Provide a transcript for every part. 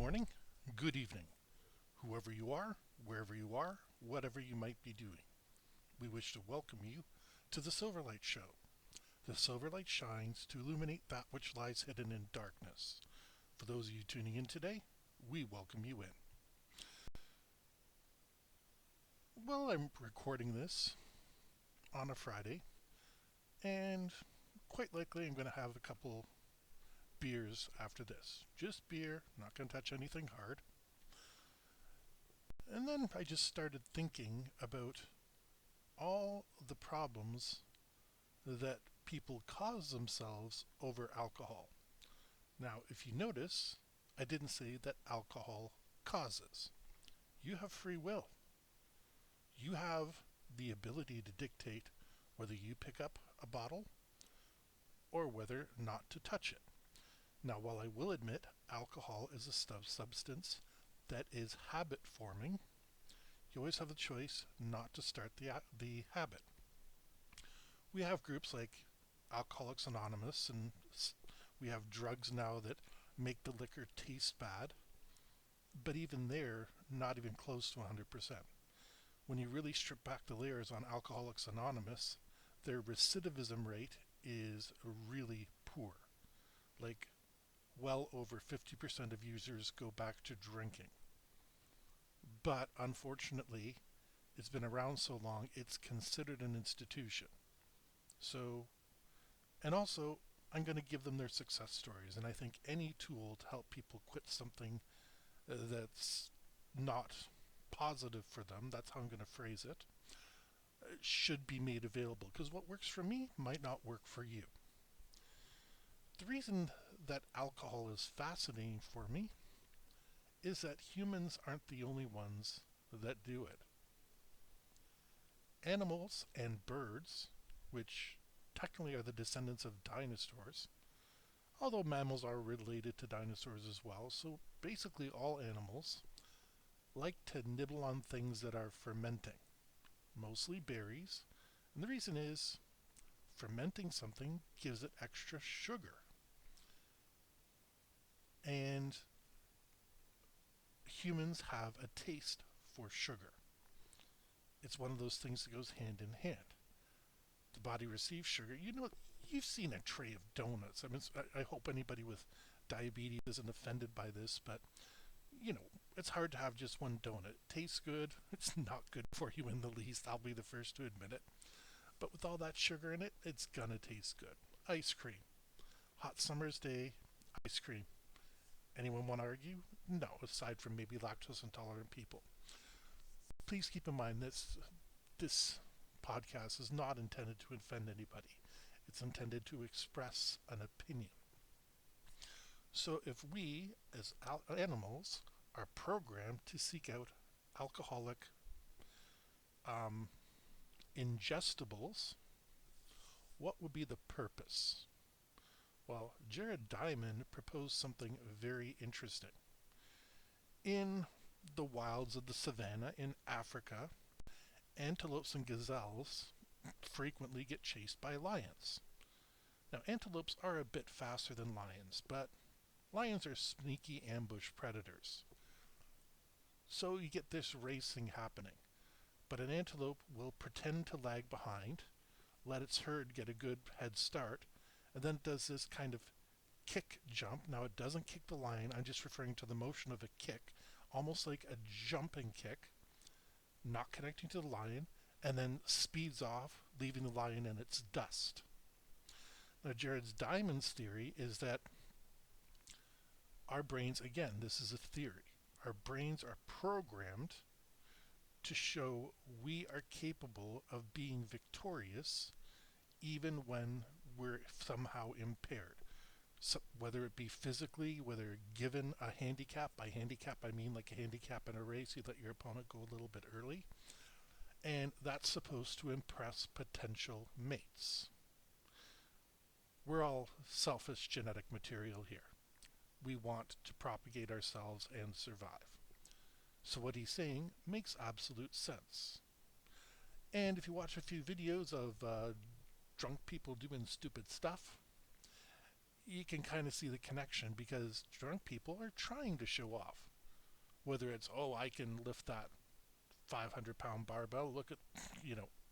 morning, good evening, whoever you are, wherever you are, whatever you might be doing. We wish to welcome you to the Silverlight Show. The Silverlight shines to illuminate that which lies hidden in darkness. For those of you tuning in today, we welcome you in. Well, I'm recording this on a Friday, and quite likely I'm going to have a couple beers after this. Just beer, not going to touch anything hard. And then I just started thinking about all the problems that people cause themselves over alcohol. Now, if you notice, I didn't say that alcohol causes. You have free will. You have the ability to dictate whether you pick up a bottle or whether not to touch it. Now, while I will admit alcohol is a substance that is habit forming, you always have the choice not to start the habit. We have groups like Alcoholics Anonymous, and we have drugs now that make the liquor taste bad, but even they're not even close to 100%. When you really strip back the layers on Alcoholics Anonymous, their recidivism rate is really poor. Like, well over 50% of users go back to drinking. But unfortunately, it's been around so long, it's considered an institution. So, and also, I'm going to give them their success stories. And I think any tool to help people quit something that's not positive for them, that's how I'm going to phrase it, should be made available. Because what works for me might not work for you. The reason that alcohol is fascinating for me is that humans aren't the only ones that do it. Animals and birds, which technically are the descendants of dinosaurs, although mammals are related to dinosaurs as well, so basically all animals like to nibble on things that are fermenting, mostly berries, and the reason is fermenting something gives it extra sugar. And humans have a taste for sugar. It's one of those things that goes hand in hand. The body receives sugar. You know, you've seen a tray of donuts. I mean, I hope anybody with diabetes isn't offended by this, but it's hard to have just one donut. It tastes good. It's not good for you in the least. I'll be the first to admit it. But with all that sugar in it, it's gonna taste good. Ice cream. Hot summer's day, ice cream. Anyone want to argue? No, aside from maybe lactose intolerant people. Please keep in mind this podcast is not intended to offend anybody. It's intended to express an opinion. So if we, as animals, are programmed to seek out alcoholic ingestibles, what would be the purpose? Well, Jared Diamond proposed something very interesting. In the wilds of the savannah in Africa, antelopes and gazelles frequently get chased by lions. Now, antelopes are a bit faster than lions, but lions are sneaky ambush predators. So you get this racing happening. But an antelope will pretend to lag behind, let its herd get a good head start, and then it does this kind of kick jump. Now, it doesn't kick the lion. I'm just referring to the motion of a kick, almost like a jumping kick, not connecting to the lion, and then speeds off, leaving the lion in its dust. Now, Jared Diamond's theory is that our brains, again, this is a theory, our brains are programmed to show we are capable of being victorious even when we're somehow impaired. So whether it be physically, whether given a handicap, by handicap I mean like a handicap in a race, you let your opponent go a little bit early, and that's supposed to impress potential mates. We're all selfish genetic material here. We want to propagate ourselves and survive. So what he's saying makes absolute sense. And if you watch a few videos of drunk people doing stupid stuff, you can kind of see the connection because drunk people are trying to show off. Whether it's, oh, I can lift that 500-pound barbell, look at,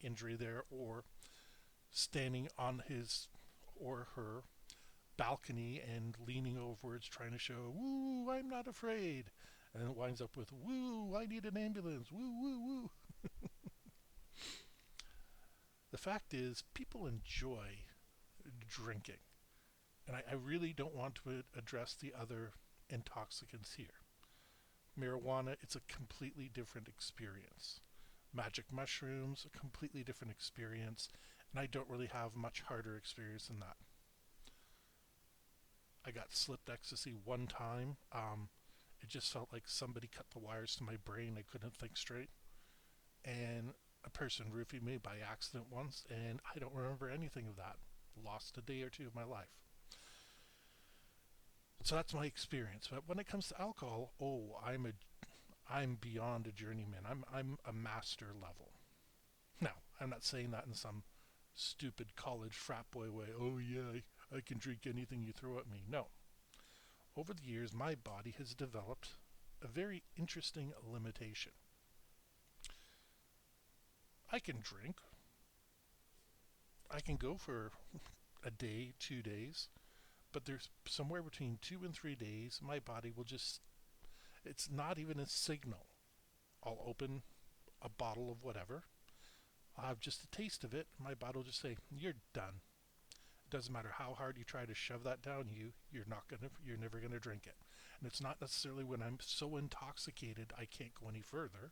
injury there, or standing on his or her balcony and leaning overwards trying to show, woo, I'm not afraid. And it winds up with, woo, I need an ambulance, woo, woo, woo. The fact is, people enjoy drinking. And I really don't want to address the other intoxicants here. Marijuana, it's a completely different experience. Magic mushrooms, a completely different experience. And I don't really have much harder experience than that. I got slipped ecstasy one time. It just felt like somebody cut the wires to my brain. I couldn't think straight. And a person roofied me by accident once, and I don't remember anything of that. Lost a day or two of my life. So that's my experience. But when it comes to alcohol, I'm beyond a journeyman. I'm a master level. Now, I'm not saying that in some stupid college frat boy way. Oh yeah, I can drink anything you throw at me. No. Over the years, my body has developed a very interesting limitation. I can drink. I can go for a day, 2 days, but there's somewhere between 2 and 3 days, my body will just, it's not even a signal. I'll open a bottle of whatever. I'll have just a taste of it. My body will just say, you're done. It doesn't matter how hard you try to shove that down you're never gonna drink it. And it's not necessarily when I'm so intoxicated I can't go any further.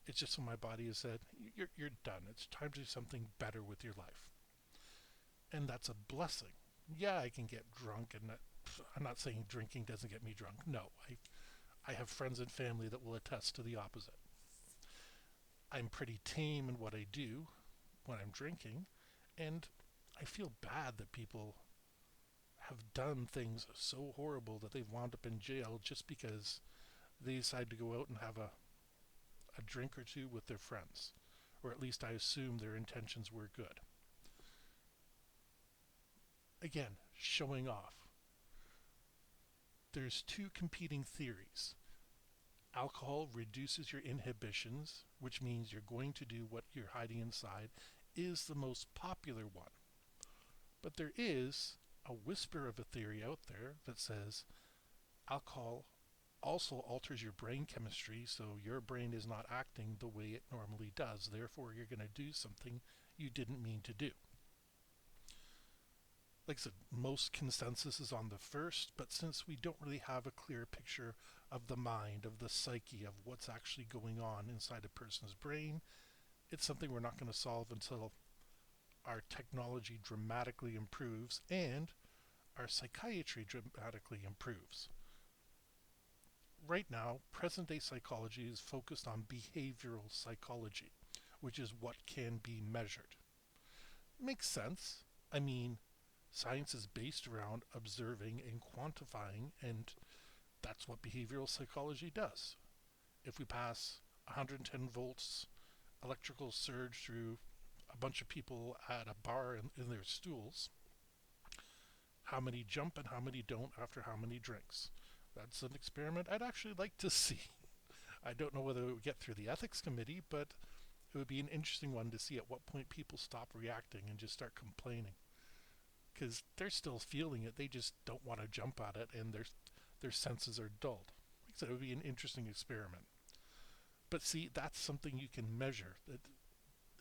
It's just when my body has said, you're done. It's time to do something better with your life. And that's a blessing. Yeah, I can get drunk, and I'm not saying drinking doesn't get me drunk. No, I have friends and family that will attest to the opposite. I'm pretty tame in what I do when I'm drinking, and I feel bad that people have done things so horrible that they've wound up in jail just because they decide to go out and have a drink or two with their friends. Or at least I assume their intentions were good. Again, showing off. There's two competing theories. Alcohol reduces your inhibitions, which means you're going to do what you're hiding inside, is the most popular one. But there is a whisper of a theory out there that says alcohol also alters your brain chemistry, so your brain is not acting the way it normally does. Therefore, you're going to do something you didn't mean to do. Like I said, most consensus is on the first, but since we don't really have a clear picture of the mind, of the psyche, of what's actually going on inside a person's brain, it's something we're not going to solve until our technology dramatically improves and our psychiatry dramatically improves. Right now, present-day psychology is focused on behavioral psychology, which is what can be measured. Makes sense. I mean, science is based around observing and quantifying, and that's what behavioral psychology does. If we pass 110 volts electrical surge through a bunch of people at a bar in their stools, how many jump and how many don't after how many drinks? That's an experiment I'd actually like to see. I don't know whether it would get through the ethics committee, but it would be an interesting one to see at what point people stop reacting and just start complaining. Because they're still feeling it, they just don't want to jump at it, and their senses are dulled. Like I said, it would be an interesting experiment. But see, that's something you can measure.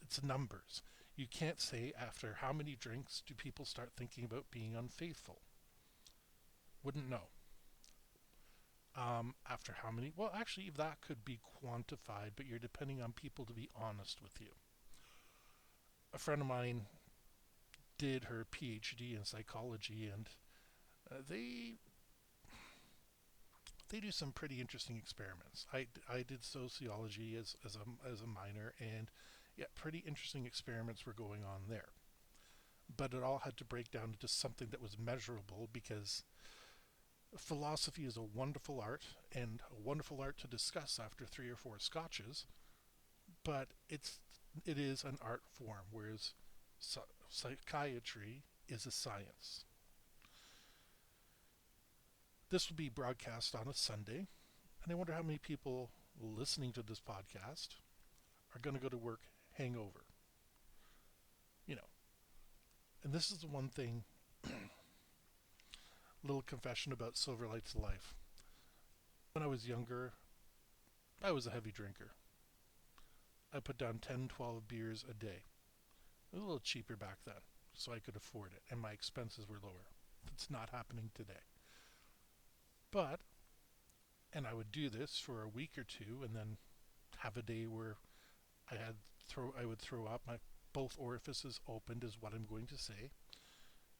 It's numbers. You can't say after how many drinks do people start thinking about being unfaithful. Wouldn't know. After how many? Well, actually, that could be quantified, but you're depending on people to be honest with you. A friend of mine did her PhD in psychology, and they do some pretty interesting experiments. I did sociology as a minor, and yeah, pretty interesting experiments were going on there. But it all had to break down into something that was measurable, because philosophy is a wonderful art, and a wonderful art to discuss after 3 or 4 scotches, but it is an art form, whereas psychiatry is a science. This will be broadcast on a Sunday, and I wonder how many people listening to this podcast are going to go to work hangover. You know, and this is the one thing, little confession about Silverlight's life. When I was younger, I was a heavy drinker. I put down 10, 12 beers a day. It was a little cheaper back then, so I could afford it, and my expenses were lower. It's not happening today. But, and I would do this for a week or two, and then have a day where I would throw up. My both orifices opened, is what I'm going to say.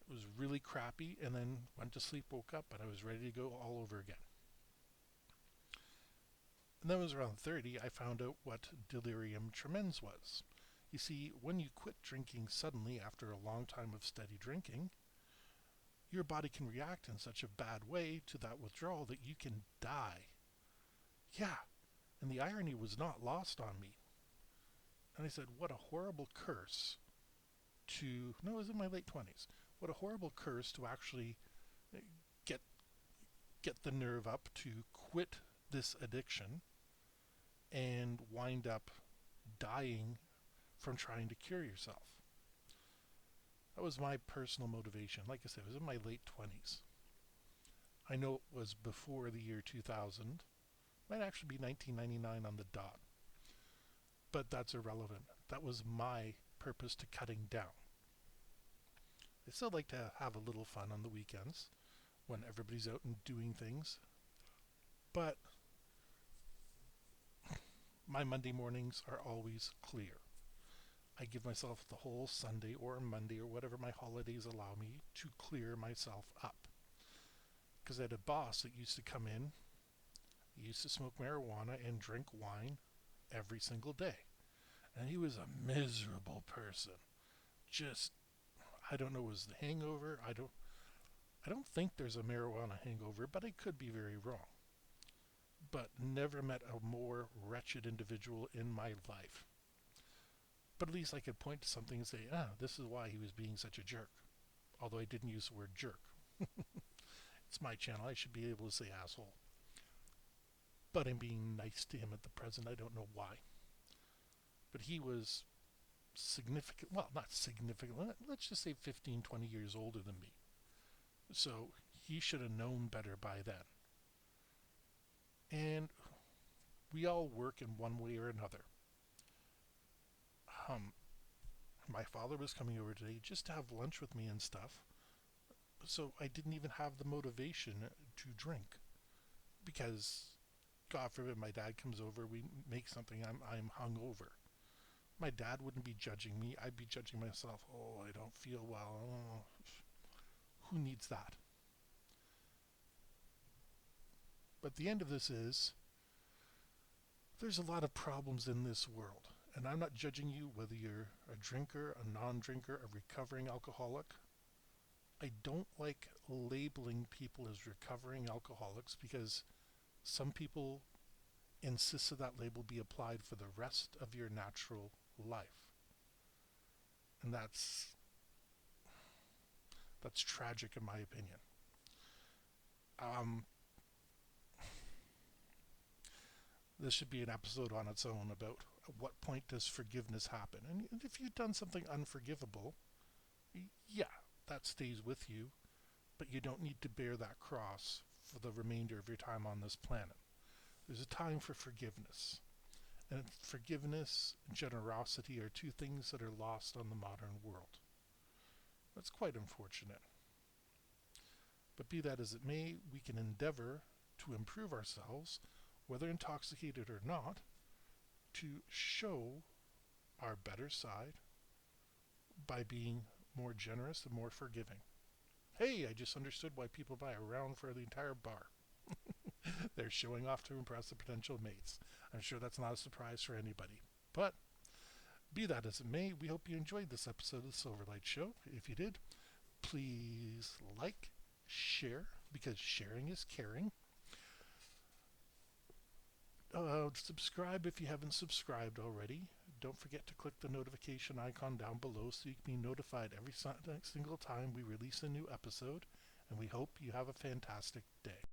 It was really crappy, and then went to sleep, woke up, and I was ready to go all over again. And then when I was around 30, I found out what delirium tremens was. You see, when you quit drinking suddenly after a long time of steady drinking, your body can react in such a bad way to that withdrawal that you can die. Yeah, and the irony was not lost on me. And I said, what a horrible curse no, it was in my late 20s. What a horrible curse to actually get the nerve up to quit this addiction and wind up dying from trying to cure yourself. That was my personal motivation. Like I said, it was in my late 20s. I know it was before the year 2000. Might actually be 1999 on the dot. But that's irrelevant. That was my purpose to cutting down. I still like to have a little fun on the weekends when everybody's out and doing things. But my Monday mornings are always clear. I give myself the whole Sunday or Monday or whatever my holidays allow me to clear myself up. Because I had a boss that used to come in, he used to smoke marijuana and drink wine every single day. And he was a miserable person. Just, I don't know, was the hangover? I don't think there's a marijuana hangover, but I could be very wrong. But never met a more wretched individual in my life. But at least I could point to something and say, this is why he was being such a jerk. Although I didn't use the word jerk. It's my channel, I should be able to say asshole. But I'm being nice to him at the present, I don't know why. But he was significant, well, not significant, let's just say 15, 20 years older than me. So he should have known better by then. And we all work in one way or another. My father was coming over today just to have lunch with me and stuff. So I didn't even have the motivation to drink. Because, God forbid, my dad comes over, we make something, I'm hungover. My dad wouldn't be judging me, I'd be judging myself. Oh, I don't feel well. Oh, who needs that? But the end of this is, there's a lot of problems in this world. And I'm not judging you whether you're a drinker, a non-drinker, a recovering alcoholic. I don't like labeling people as recovering alcoholics because some people insist that that label be applied for the rest of your natural life. And that's tragic in my opinion. This should be an episode on its own about at what point does forgiveness happen. And if you've done something unforgivable, yeah, that stays with you, but you don't need to bear that cross for the remainder of your time on this planet. There's a time for forgiveness. And forgiveness and generosity are two things that are lost on the modern world. That's quite unfortunate. But be that as it may, we can endeavor to improve ourselves, whether intoxicated or not, to show our better side by being more generous and more forgiving. Hey, I just understood why people buy a round for the entire bar. They're showing off to impress the potential mates. I'm sure that's not a surprise for anybody. But be that as it may, we hope you enjoyed this episode of the Silverlight Show. If you did, please like, share, because sharing is caring. Subscribe if you haven't subscribed already. Don't forget to click the notification icon down below so you can be notified every single time we release a new episode. And we hope you have a fantastic day.